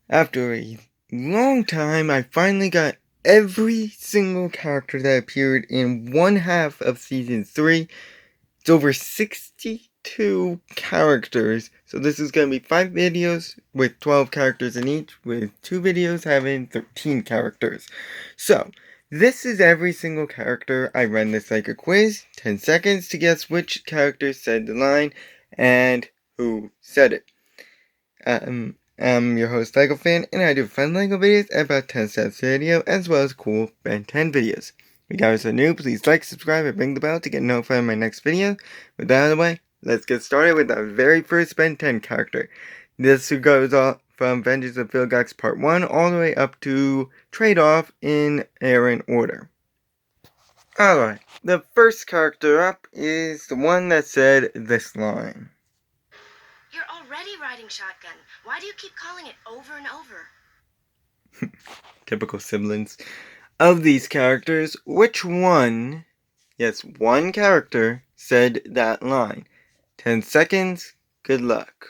After a long time, I finally got every single character that appeared in one half of Season 3. It's over 62 characters, so this is going to be 5 videos with 12 characters in each, with 2 videos having 13 characters. So, this is every single character. I ran this like a quiz, 10 seconds to guess which character said the line, and who said it. I'm your host LEGO Fan, and I do fun LEGO videos about 10 cents video, as well as cool Ben 10 videos. If you guys are new, please like, subscribe, and ring the bell to get notified of my next video. With that out of the way, let's get started with our very first Ben 10 character. This goes off from Vengeance of Vilgax Part 1 all the way up to Trade-Off in Aaron order. Alright, the first character up is the one that said this line. You're already riding shotgun. Why do you keep calling it over and over? Typical siblings. Of these characters, which one, yes, one character, said that line? 10 seconds, good luck.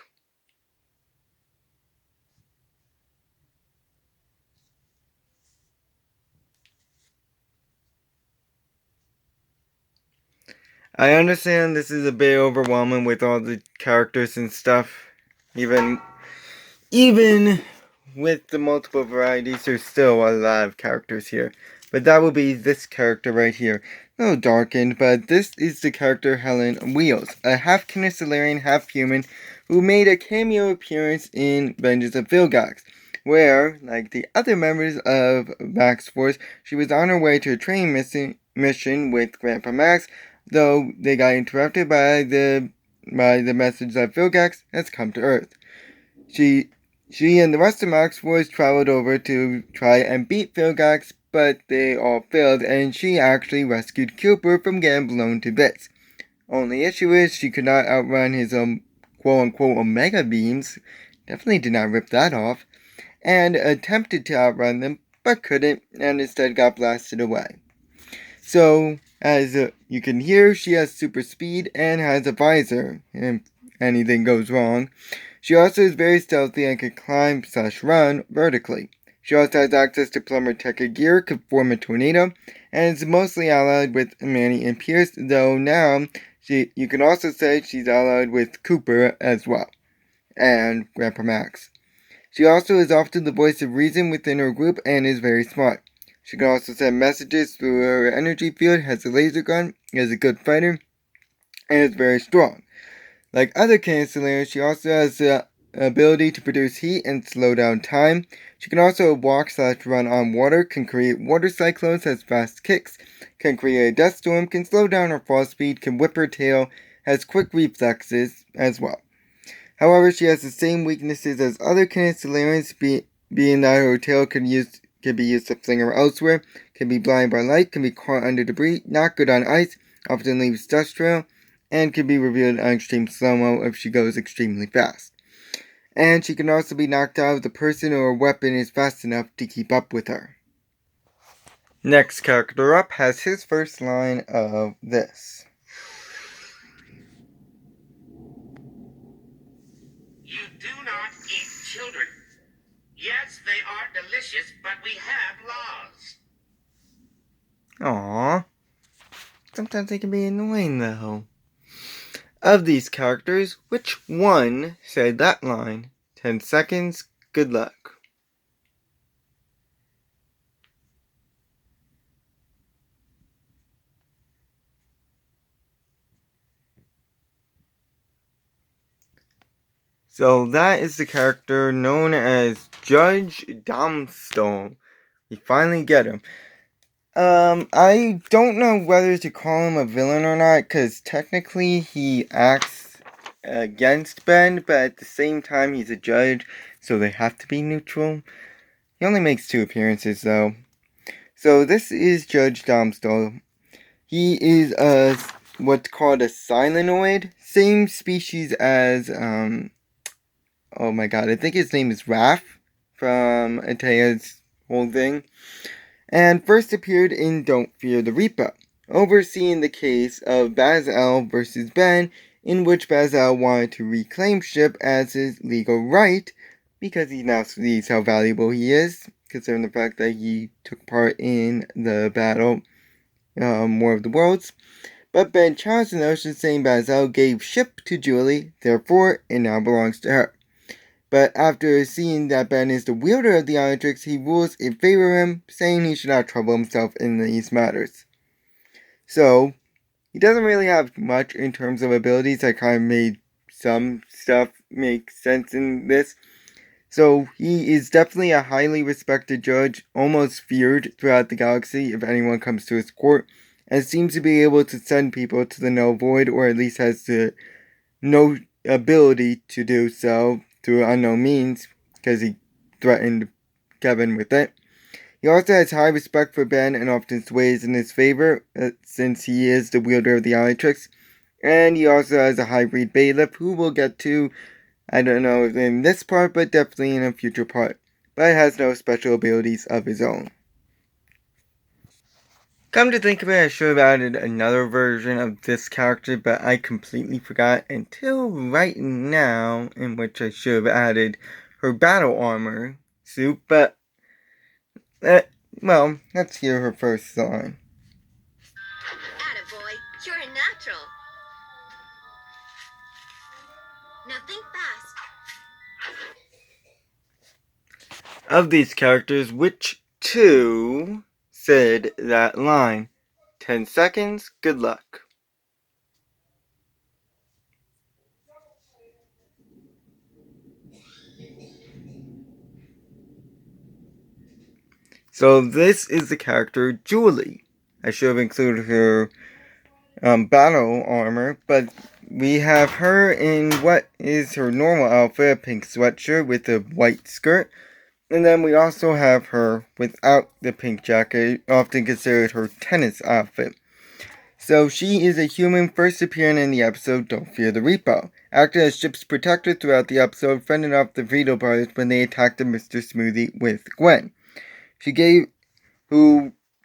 I understand this is a bit overwhelming with all the characters and stuff. Even with the multiple varieties, there's still a lot of characters here. But that will be this character right here. No darkened, but this is the character Helen Wheels, a half-Knight Solarian, half-human, who made a cameo appearance in Vengeance of Vilgax, where, like the other members of Max Force, she was on her way to a training mission with Grandpa Max, though they got interrupted by the message that Vilgax has come to Earth. She and the rest of Max Force traveled over to try and beat Vilgax, but they all failed, and she actually rescued Cooper from getting blown to bits. Only issue is she could not outrun his quote-unquote Omega beams, definitely did not rip that off, and attempted to outrun them, but couldn't, and instead got blasted away. So, as you can hear, she has super speed and has a visor, if anything goes wrong. She also is very stealthy and can climb/run vertically. She also has access to plumber Tekka gear, can form a tornado, and is mostly allied with Manny and Pierce, though now you can also say she's allied with Cooper as well, and Grandpa Max. She also is often the voice of reason within her group and is very smart. She can also send messages through her energy field, has a laser gun, is a good fighter, and is very strong. Like other Cancelarians, she also has the ability to produce heat and slow down time. She can also walk/run on water, can create water cyclones, has fast kicks, can create a dust storm, can slow down her fall speed, can whip her tail, has quick reflexes as well. However, she has the same weaknesses as other Cancelarians, being that her tail can be used to fling her elsewhere, can be blinded by light, can be caught under debris, not good on ice, often leaves dust trail, and can be revealed on extreme slow-mo if she goes extremely fast. And she can also be knocked out if the person or weapon is fast enough to keep up with her. Next character up has his first line of this. You do not eat children. Yes, they are delicious, but we have laws. Aww. Sometimes they can be annoying though. Of these characters, which one said that line? 10 seconds, good luck. So that is the character known as Judge Domstone. We finally get him. I don't know whether to call him a villain or not, because technically he acts against Ben, but at the same time he's a judge, so they have to be neutral. He only makes 2 appearances, though. So this is Judge Domstone. He is what's called a Silenoid, same species as, oh my god, I think his name is Raph from Atea's whole thing, and first appeared in Don't Fear the Reaper, overseeing the case of Baz-El versus Ben, in which Baz-El wanted to reclaim Ship as his legal right, because he now sees how valuable he is, considering the fact that he took part in the battle, War of the Worlds. But Ben challenged the notion, saying Bazel gave ship to Julie, therefore it now belongs to her. But after seeing that Ben is the wielder of the Omnitrix, he rules in favor of him, saying he should not trouble himself in these matters. So, he doesn't really have much in terms of abilities. I kind of made some stuff make sense in this. So, he is definitely a highly respected judge, almost feared throughout the galaxy if anyone comes to his court, and seems to be able to send people to the Null Void, or at least has the no ability to do so through unknown means, because he threatened Kevin with it. He also has high respect for Ben and often sways in his favor, since he is the wielder of the Omnitrix. And he also has a hybrid bailiff, who we'll get to, I don't know if in this part, but definitely in a future part. But has no special abilities of his own. Come to think of it, I should have added another version of this character, but I completely forgot until right now, in which I should have added her battle armor suit, but well, let's hear her first line. Attaboy, you're a natural. Now think fast. Of these characters, which two said that line? 10 seconds, good luck. So this is the character Julie. I should have included her battle armor, but we have her in what is her normal outfit, a pink sweatshirt with a white skirt. And then we also have her without the pink jacket, often considered her tennis outfit. So she is a human first appearing in the episode Don't Fear the Reaper. Acting as Chip's protector throughout the episode, fending off the Vito brothers when they attacked the Mr. Smoothie with Gwen.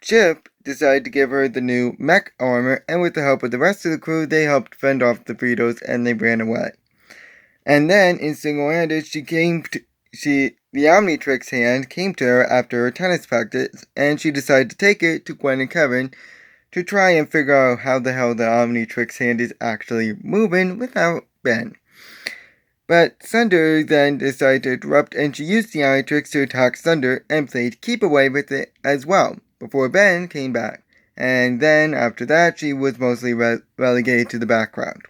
Chip decided to give her the new mech armor, and with the help of the rest of the crew, they helped fend off the Vitos and they ran away. And then, in single-handed, the Omnitrix hand came to her after her tennis practice, and she decided to take it to Gwen and Kevin to try and figure out how the hell the Omnitrix hand is actually moving without Ben. But Thunder then decided to interrupt, and she used the Omnitrix to attack Thunder and played keep away with it as well, before Ben came back. And then, after that, she was mostly relegated to the background.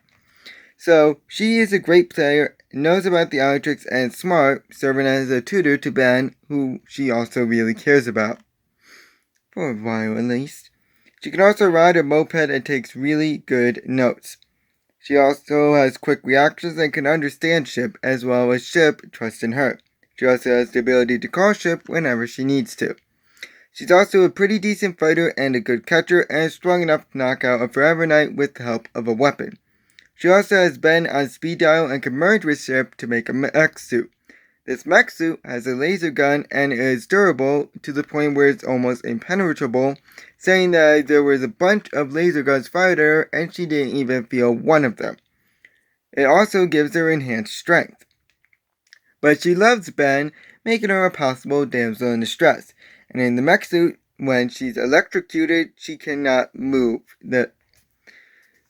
So, she is a great player, knows about the Omnitrix, and smart, serving as a tutor to Ben, who she also really cares about. For a while, at least. She can also ride a moped and takes really good notes. She also has quick reactions and can understand Chip, as well as Chip trusts in her. She also has the ability to call Chip whenever she needs to. She's also a pretty decent fighter and a good catcher, and is strong enough to knock out a Forever Knight with the help of a weapon. She also has Ben on speed dial and can merge with Chip to make a mech suit. This mech suit has a laser gun and is durable to the point where it's almost impenetrable, saying that there was a bunch of laser guns fired at her and she didn't even feel one of them. It also gives her enhanced strength. But she loves Ben, making her a possible damsel in distress. And in the mech suit, when she's electrocuted, she cannot move.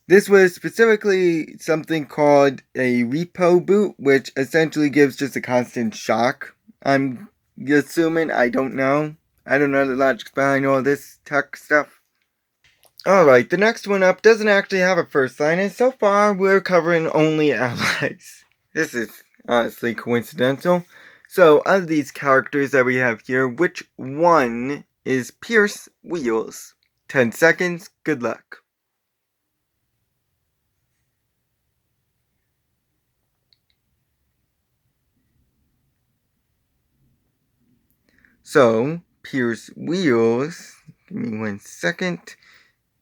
This was specifically something called a repo boot, which essentially gives just a constant shock. I'm assuming, I don't know. I don't know the logic behind all this tech stuff. Alright, the next one up doesn't actually have a first line, and so far we're covering only allies. This is honestly coincidental. So, of these characters that we have here, which one is Pierce Wheels? 10 seconds, good luck. So, Pierce Wheels, give me 1 second.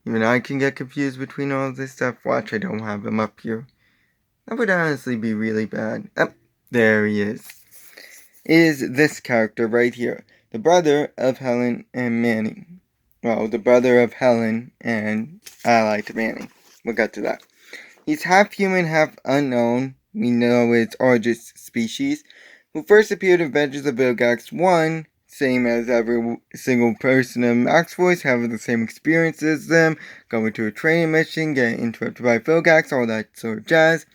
Even I can get confused between all this stuff. Watch, I don't have him up here. That would honestly be really bad. Oh, there he is. Is this character right here. The brother of Helen and Manny. Well, the brother of Helen and ally to Manny. We'll get to that. He's half human, half unknown. We know it's Argus species. who first appeared in Adventures of Vilgax 1, same as every single person in Max Force, having the same experience as them, going to a training mission, getting interrupted by Vilgax, all that sort of jazz,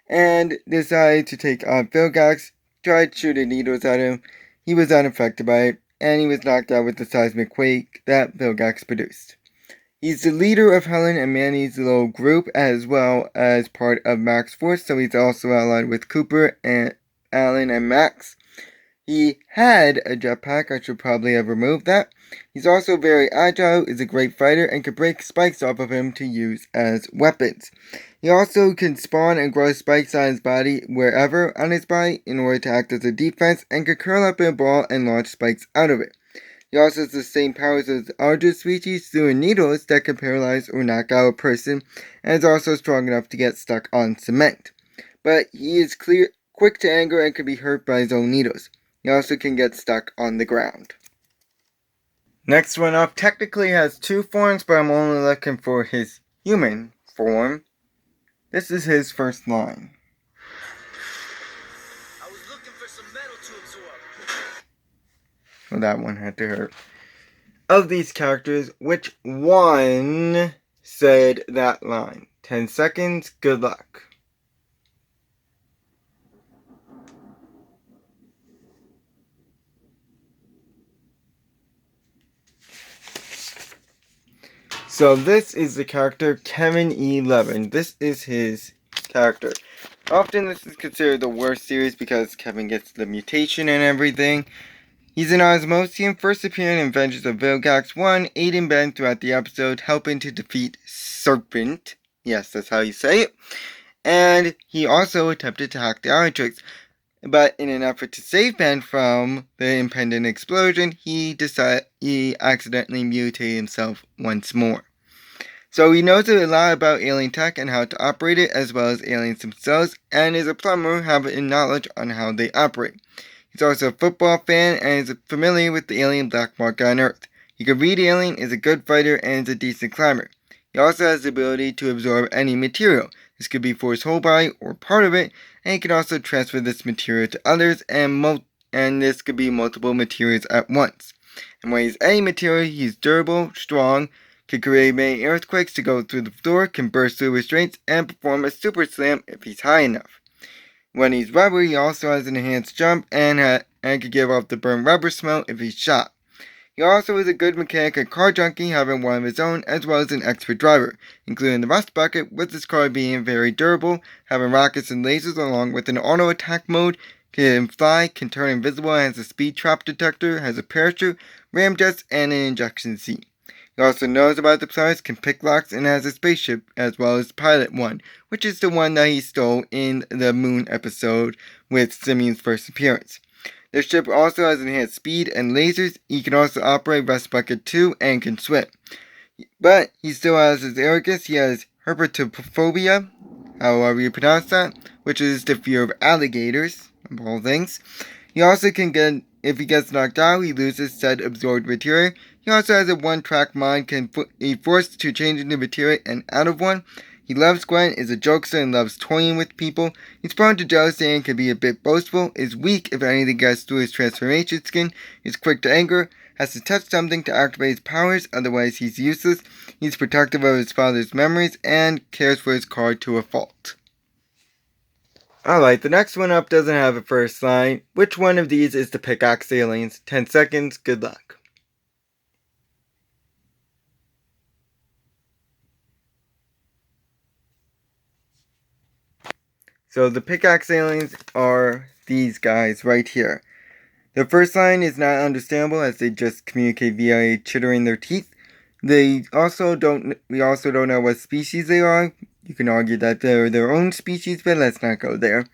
and decided to take on Vilgax, tried shooting needles at him. He was unaffected by it, and he was knocked out with the seismic quake that Vilgax produced. He's the leader of Helen and Manny's little group, as well as part of Max Force, so he's also allied with Cooper and Alan and Max. He had a jetpack. I should probably have removed that. He's also very agile, is a great fighter, and can break spikes off of him to use as weapons. He also can spawn and grow spikes on his body wherever on his body in order to act as a defense, and can curl up in a ball and launch spikes out of it. He also has the same powers as other species, throwing needles that can paralyze or knock out a person, and is also strong enough to get stuck on cement. But he is quick to anger and can be hurt by his own needles. He also can get stuck on the ground. Next one up technically has two forms, but I'm only looking for his human form. This is his first line. I was looking for some metal to absorb. Well, that one had to hurt. Of these characters, which one said that line? 10 seconds, good luck. So this is the character Kevin E. Levin. This is his character. Often this is considered the worst series because Kevin gets the mutation and everything. He's an Osmosian, first appearing in Adventures of Vilgax 1, aiding Ben throughout the episode, helping to defeat Serpent. Yes, that's how you say it. And he also attempted to hack the Omnitrix. But in an effort to save Ben from the impending explosion, he accidentally mutated himself once more. So he knows a lot about alien tech and how to operate it, as well as aliens themselves, and is a plumber having knowledge on how they operate. He's also a football fan and is familiar with the alien black market on Earth. He can read alien, is a good fighter, and is a decent climber. He also has the ability to absorb any material. This could be for his whole body or part of it, and he can also transfer this material to others, and this could be multiple materials at once. And when he's any material, he's durable, strong, can create many earthquakes to go through the floor, can burst through restraints, and perform a super slam if he's high enough. When he's rubber, he also has an enhanced jump and can give off the burnt rubber smell if he's shot. He also is a good mechanic and car junkie, having one of his own, as well as an expert driver, including the rust bucket, with his car being very durable, having rockets and lasers along with an auto attack mode, can fly, can turn invisible, has a speed trap detector, has a parachute, ramjets, and an injection seat. He also knows about the planets, can pick locks, and has a spaceship, as well as Pilot One, which is the one that he stole in the Moon episode with Simeon's first appearance. The ship also has enhanced speed and lasers. He can also operate Rust Bucket 2 and can swim. But he still has his arrogance. He has herpetophobia, however you pronounce that, which is the fear of alligators, of all things. He also can get, if he gets knocked out, he loses said absorbed material. He also has a one-track mind, can be forced to change into material and out of one. He loves Gwen, is a jokester, and loves toying with people. He's prone to jealousy and can be a bit boastful, is weak if anything gets through his transformation skin, is quick to anger, has to touch something to activate his powers, otherwise he's useless. He's protective of his father's memories, and cares for his car to a fault. Alright, the next one up doesn't have a first line. Which one of these is the Pickaxe Aliens? 10 seconds, good luck. So the Pickaxe Aliens are these guys right here. The first line is not understandable as they just communicate via chittering their teeth. We also don't know what species they are. You can argue that they're their own species, but let's not go there.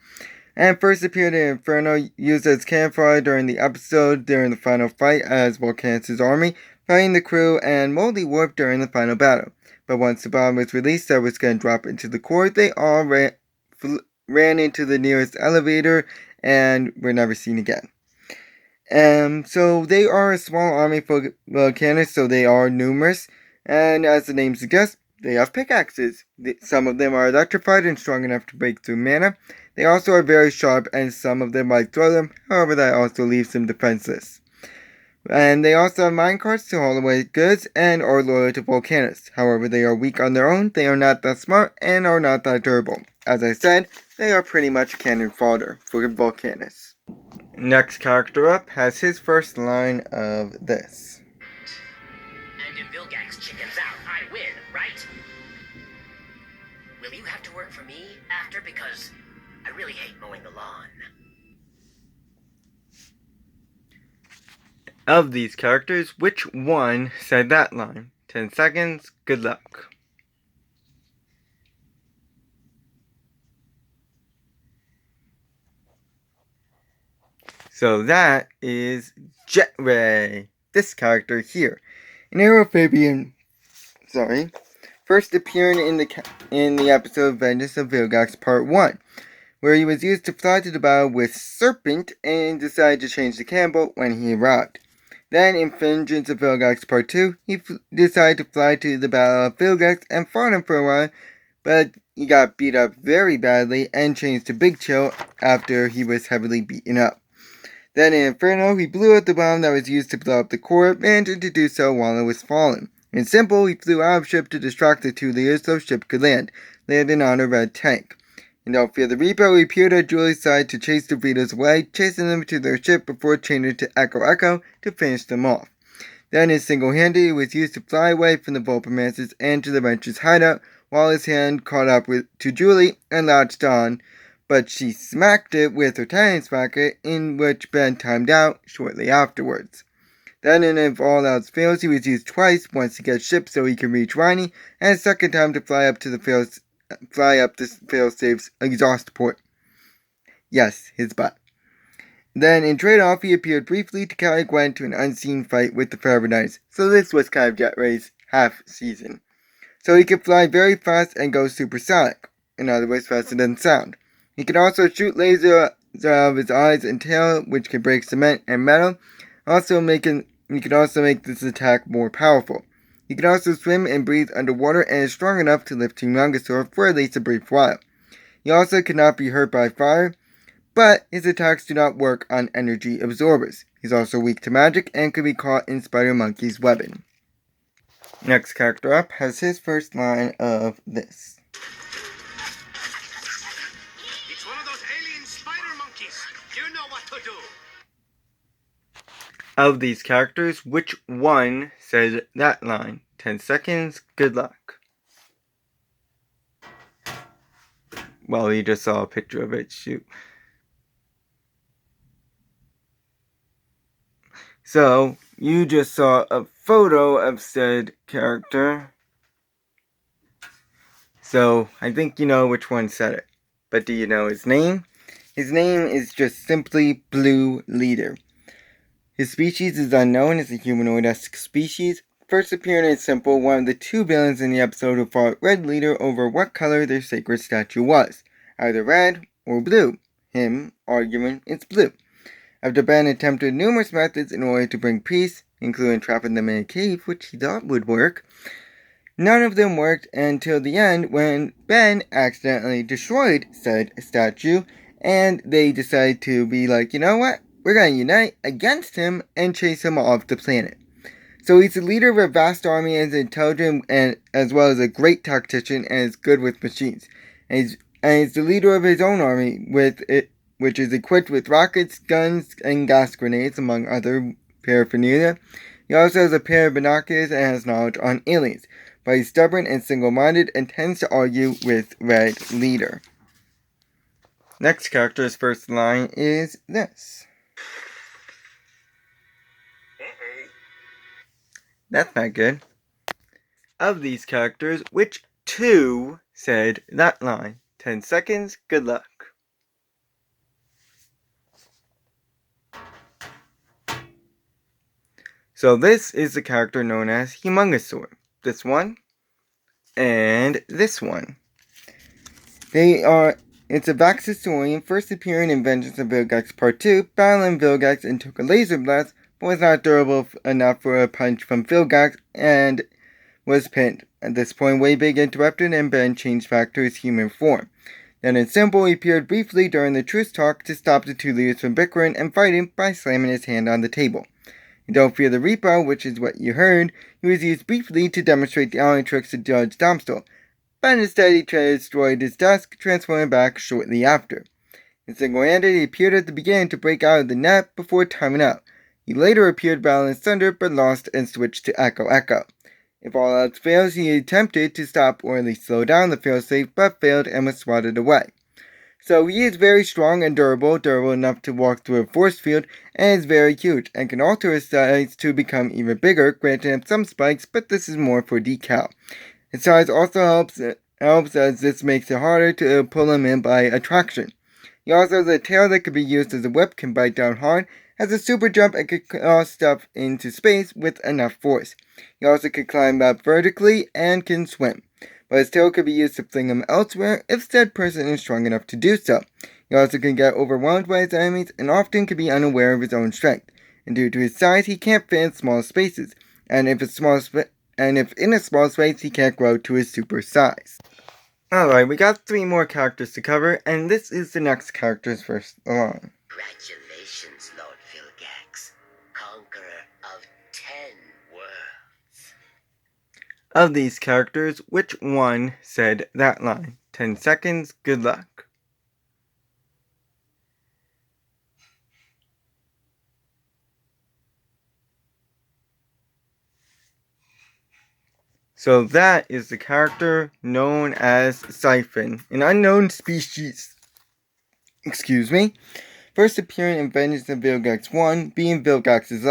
And first appeared in Inferno, used as camouflage during the episode during the final fight as Volcanus' army, fighting the crew, and Moldy Warp during the final battle. But once the bomb was released that was going to drop into the core, they all ran into the nearest elevator and were never seen again. So they are a small army for Volcanus, so they are numerous, and as the name suggests, they have pickaxes. Some of them are electrified and strong enough to break through mana. They also are very sharp and some of them might throw them, however that also leaves them defenseless. And they also have minecarts to haul away goods and are loyal to Volcanus. However, they are weak on their own, they are not that smart, and are not that durable. As I said, they are pretty much cannon fodder for Volcanus. Next character up has his first line of this. And if Vilgax chickens out, I win, right? Will you have to work for me after? Because I really hate mowing the lawn. Of these characters, which one said that line? 10 seconds, good luck. So that is Jetray, this character here. An Aerophibian, first appearing in the episode Vengeance of Vilgax Part 1, where he was used to fly to the battle with Serpent and decided to change the cannonbolt when he arrived. Then in Vengeance of Vilgax Part 2, he decided to fly to the Battle of Vilgax and fought him for a while, but he got beat up very badly and changed to Big Chill after he was heavily beaten up. Then in Inferno, he blew out the bomb that was used to blow up the core, managing to do so while it was falling. In Simple, he flew out of ship to distract the two leaders so ship could landing on a red tank. In Don't Fear the Reaper, he appeared at Julie's side to chase the Vitas away, chasing them to their ship before changing to Echo Echo to finish them off. Then in Single-Handed, he was used to fly away from the Vulpamancers and to the Venture's hideout, while his hand caught up to Julie and latched on, but she smacked it with her Titan Smacker, in which Ben timed out shortly afterwards. Then in If All Else Fails, he was used twice, once to get shipped so he could reach Rhynie, and a second time to fly up the failsafe's exhaust port. Yes, his butt. Then in Trade-Off, he appeared briefly to carry Gwen to an unseen fight with the Forever Knights, so this was kind of Jetray's half season. So he could fly very fast and go supersonic, in other words, faster than sound. He could also shoot lasers out of his eyes and tail, which could break cement and metal. He could also make this attack more powerful. He can also swim and breathe underwater and is strong enough to lift Humongousaur for at least a brief while. He also cannot be hurt by fire, but his attacks do not work on energy absorbers. He's also weak to magic and can be caught in Spider Monkey's weapon. Next character up has his first line of this. It's one of those alien spider monkeys. You know what to do. Of these characters, which one said that line? 10 seconds, good luck. Well, you just saw a picture of it, shoot. So, you just saw a photo of said character. So, I think you know which one said it. But do you know his name? His name is just simply Blue Leader. His species is unknown as a humanoid-esque species, first appearing in Simple, one of the two villains in the episode who fought Red Leader over what color their sacred statue was, either red or blue. Him arguing it's blue. After Ben attempted numerous methods in order to bring peace, including trapping them in a cave, which he thought would work, none of them worked until the end when Ben accidentally destroyed said statue, and they decided to be like, you know what? We're going to unite against him and chase him off the planet. So he's the leader of a vast army and is intelligent and as well as a great tactician and is good with machines. And he's the leader of his own army which is equipped with rockets, guns, and gas grenades, among other paraphernalia. He also has a pair of binoculars and has knowledge on aliens, but he's stubborn and single-minded and tends to argue with Red Leader. Next character's first line is this. That's not good. Of these characters, which two said that line? 10 seconds, good luck. So this is the character known as Humongousaur. This one, and this one. It's a Vaxasaurian first appearing in Vengeance of Vilgax Part 2, battling Vilgax and took a laser blast, but was not durable enough for a punch from Vilgax and was pinned. At this point, Waybig interrupted and Ben changed back to his human form. Then in Symbol, he appeared briefly during the truce talk to stop the two leaders from bickering and fighting by slamming his hand on the table. In Don't Fear the Reaper, which is what you heard, he was used briefly to demonstrate the Allen tricks to Judge Domstall, but instead he destroyed his desk, transforming back shortly after. In Single-Handed, he appeared at the beginning to break out of the net before timing out. He later appeared battling Thunder, but lost and switched to Echo Echo. If all else fails, he attempted to stop or at least slow down the failsafe, but failed and was swatted away. So he is very strong and durable enough to walk through a force field, and is very huge, and can alter his size to become even bigger, granting him some spikes, but this is more for decal. His size also helps as this makes it harder to pull him in by attraction. He also has a tail that can be used as a whip, can bite down hard, has a super jump, and can toss stuff into space with enough force. He also can climb up vertically and can swim, but his tail could be used to fling him elsewhere if said person is strong enough to do so. He also can get overwhelmed by his enemies and often can be unaware of his own strength, and due to his size he can't fit in small spaces, and if in a small space he can't grow to his super size. Alright, we got 3 more characters to cover, and this is the next characters first along. Congratulations, Lord Vilgax, conqueror of 10 worlds. Of these characters, which one said that line? 10 seconds, good luck. So that is the character known as Siphon, an unknown species. Excuse me. First appearing in Vengeance of Vilgax 1, being Vilgax's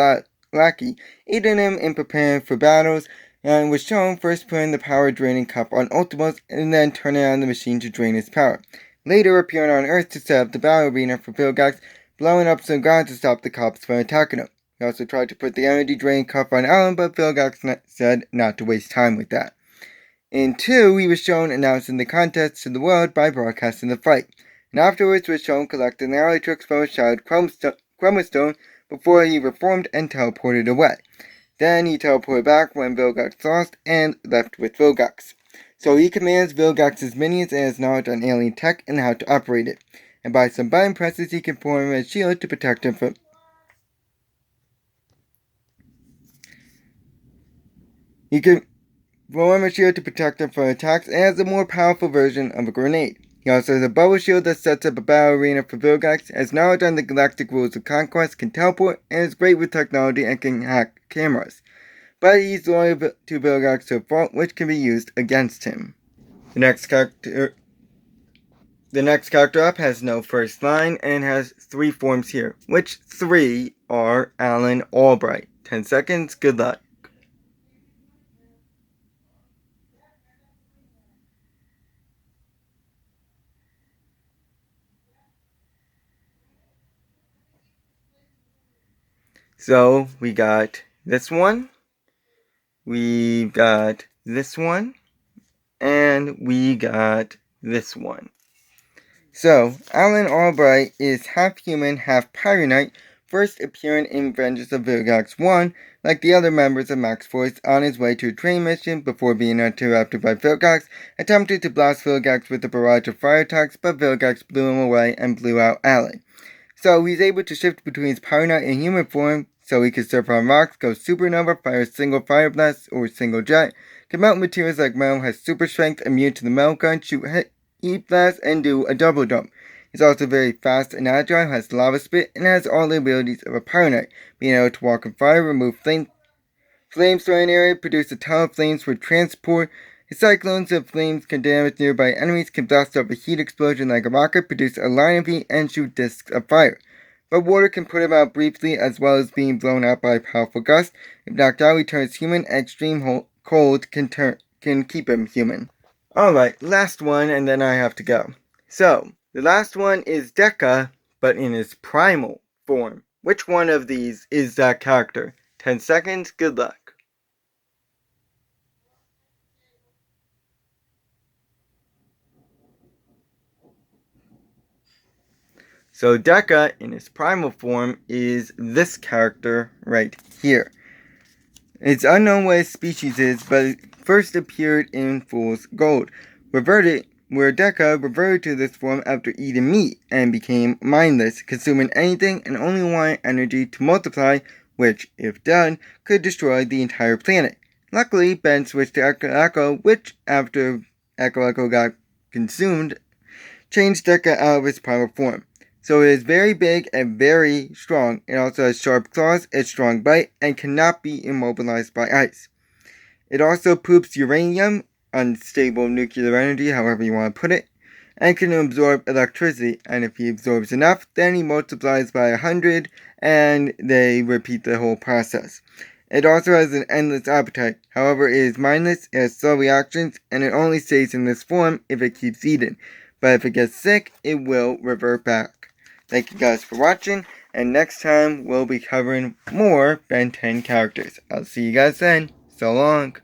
lackey, aiding him in preparing for battles, and was shown first putting the power draining cup on Ultimus and then turning on the machine to drain his power. Later appearing on Earth to set up the battle arena for Vilgax, blowing up some guards to stop the cops from attacking him. He also tried to put the energy drain cup on Alan, but Vilgax said not to waste time with that. In 2, he was shown announcing the contest to the world by broadcasting the fight, and afterwards was shown collecting the alley tricks from his child Chromostone before he reformed and teleported away. Then he teleported back when Vilgax lost and left with Vilgax. So he commands Vilgax's minions and has knowledge on alien tech and how to operate it, and by some button presses he can form a shield to protect him from He can form a shield to protect him from attacks and has a more powerful version of a grenade. He also has a bubble shield that sets up a battle arena for Vilgax, has knowledge on the galactic rules of conquest, can teleport, and is great with technology and can hack cameras. But he's loyal to Vilgax to a fault, which can be used against him. The next character up has no first line and has 3 forms here, which 3 are Alan Albright. 10 seconds, good luck. So, we got this one, we got this one, and we got this one. So, Alan Albright is half human, half Pyronite, first appearing in Vengeance of Vilgax 1, like the other members of Max Force, on his way to a train mission before being interrupted by Vilgax, attempted to blast Vilgax with a barrage of fire attacks, but Vilgax blew him away and blew out Alan. So he's able to shift between his Pyronite and human form, so he can surf on rocks, go supernova, fire single fire blast or single jet, can melt materials like metal, has super strength, immune to the metal gun, shoot heat blast, and do a double jump. He's also very fast and agile, has lava spit, and has all the abilities of a Pyronite, being able to walk on fire, remove flames to an area, produce a ton of flames for transport. His cyclones of flames can damage nearby enemies, can blast up a heat explosion like a rocket, produce a line of heat, and shoot discs of fire. But water can put him out briefly, as well as being blown out by a powerful gust. If knocked out, he turns human, and extreme cold can keep him human. Alright, last one, and then I have to go. So, the last one is Deca, but in his primal form. Which one of these is that character? 10 seconds, good luck. So Deca, in his primal form, is this character right here. It's unknown what his species is, but it first appeared in Fool's Gold. Reverted where Deca reverted to this form after eating meat and became mindless, consuming anything and only wanting energy to multiply, which, if done, could destroy the entire planet. Luckily, Ben switched to Echo Echo, which, after Echo Echo got consumed, changed Deca out of its primal form. So it is very big and very strong. It also has sharp claws, a strong bite, and cannot be immobilized by ice. It also poops uranium, unstable nuclear energy, however you want to put it, and can absorb electricity. And if he absorbs enough, then he multiplies by 100, and they repeat the whole process. It also has an endless appetite. However, it is mindless, it has slow reactions, and it only stays in this form if it keeps eating. But if it gets sick, it will revert back. Thank you guys for watching, and next time we'll be covering more Ben 10 characters. I'll see you guys then. So long.